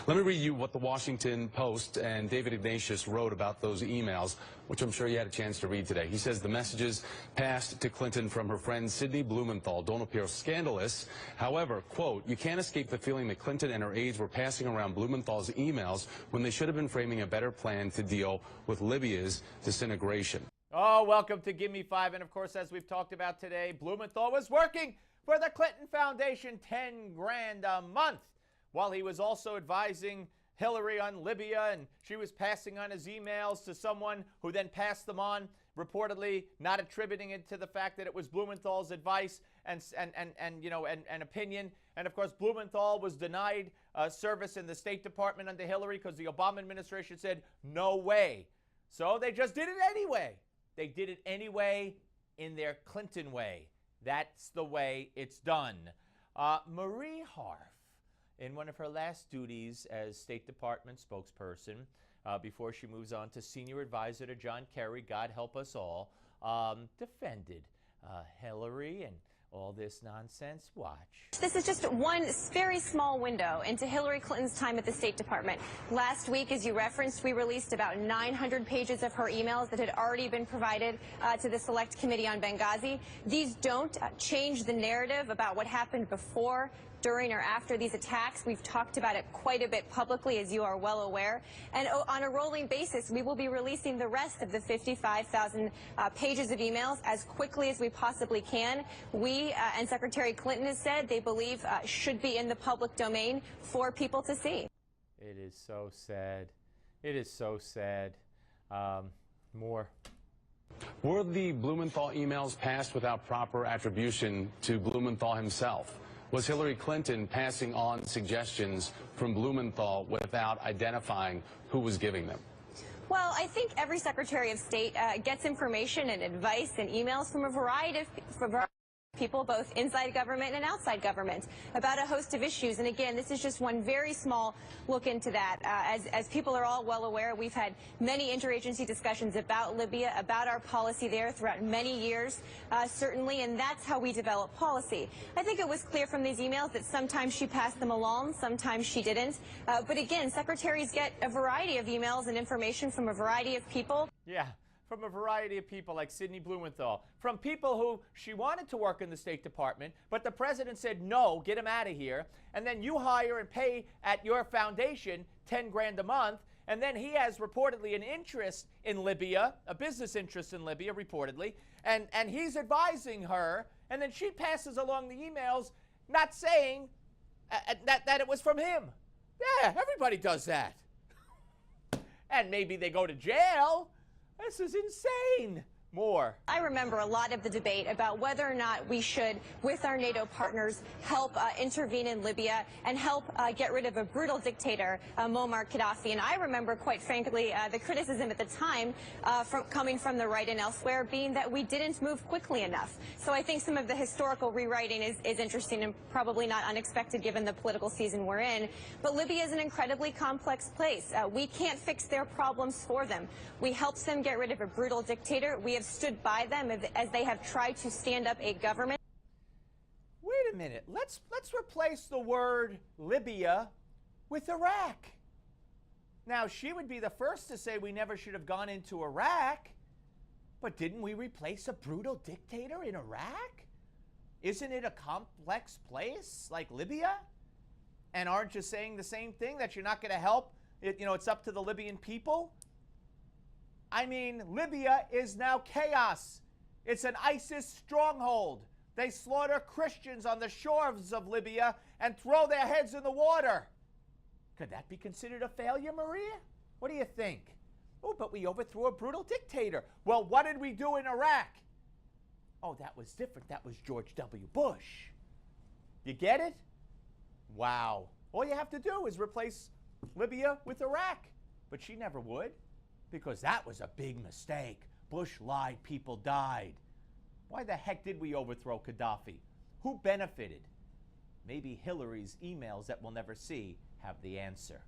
Let me read you what the Washington Post and David Ignatius wrote about those emails, which I'm sure you had a chance to read today. He says the messages passed to Clinton from her friend Sidney Blumenthal don't appear scandalous. However, quote, you can't escape the feeling that Clinton and her aides were passing around Blumenthal's emails when they should have been framing a better plan to deal with Libya's disintegration. Oh, welcome to Give Me Five. And of course, as we've talked about today, Blumenthal was working for the Clinton Foundation, 10 grand a month, while he was also advising Hillary on Libya, and she was passing on his emails to someone who then passed them on, reportedly not attributing it to the fact that it was Blumenthal's advice and opinion. And of course, Blumenthal was denied service in the State Department under Hillary because the Obama administration said, no way. So they just did it anyway. They did it anyway in their Clinton way. That's the way it's done. Marie Harf, in one of her last duties as State Department spokesperson, before she moves on to senior advisor to John Kerry, God help us all, defended Hillary and all this nonsense. Watch. This is just one very small window into Hillary Clinton's time at the State Department. Last week, as you referenced, we released about 900 pages of her emails that had already been provided to the Select Committee on Benghazi. These don't change the narrative about what happened before, during, or after these attacks. We've talked about it quite a bit publicly, as you are well aware. And on a rolling basis, we will be releasing the rest of the 55,000 pages of emails as quickly as we possibly can. We and Secretary Clinton has said they believe should be in the public domain for people to see. It is so sad. It is so sad. More. Were the Blumenthal emails passed without proper attribution to Blumenthal himself? Was Hillary Clinton passing on suggestions from Blumenthal without identifying who was giving them? Well, I think every Secretary of State gets information and advice and emails from a variety of people, both inside government and outside government, about a host of issues. And again, this is just one very small look into that. As people are all well aware, we've had many interagency discussions about Libya, about our policy there throughout many years, certainly, and that's how we develop policy. I think it was clear from these emails that sometimes she passed them along, sometimes she didn't. But again, secretaries get a variety of emails and information from a variety of people. Yeah. From a variety of people like Sidney Blumenthal, from people who she wanted to work in the State Department, but the president said, no, get him out of here. And then you hire and pay at your foundation 10 grand a month. And then he has reportedly an interest in Libya, a business interest in Libya, reportedly. And he's advising her. And then she passes along the emails not saying that it was from him. Yeah, everybody does that. And maybe they go to jail. This is insane. More. I remember a lot of the debate about whether or not we should, with our NATO partners, help intervene in Libya and help get rid of a brutal dictator, Muammar Gaddafi. And I remember, quite frankly, the criticism at the time coming from the right and elsewhere being that we didn't move quickly enough. So I think some of the historical rewriting is interesting and probably not unexpected given the political season we're in. But Libya is an incredibly complex place. We can't fix their problems for them. We helped them get rid of a brutal dictator. We have stood by them as they have tried to stand up a government. Wait a minute. Let's replace the word Libya with Iraq. Now, she would be the first to say we never should have gone into Iraq, but didn't we replace a brutal dictator in Iraq? Isn't it a complex place like Libya? And aren't you saying the same thing, that you're not going to help? It's up to the Libyan people? I mean, Libya is now chaos. It's an ISIS stronghold. They slaughter Christians on the shores of Libya and throw their heads in the water. Could that be considered a failure, Maria? What do you think? Oh, but we overthrew a brutal dictator. Well, what did we do in Iraq? Oh, that was different. That was George W. Bush. You get it? Wow. All you have to do is replace Libya with Iraq. But she never would. Because that was a big mistake. Bush lied, people died. Why the heck did we overthrow Gaddafi? Who benefited? Maybe Hillary's emails that we'll never see have the answer.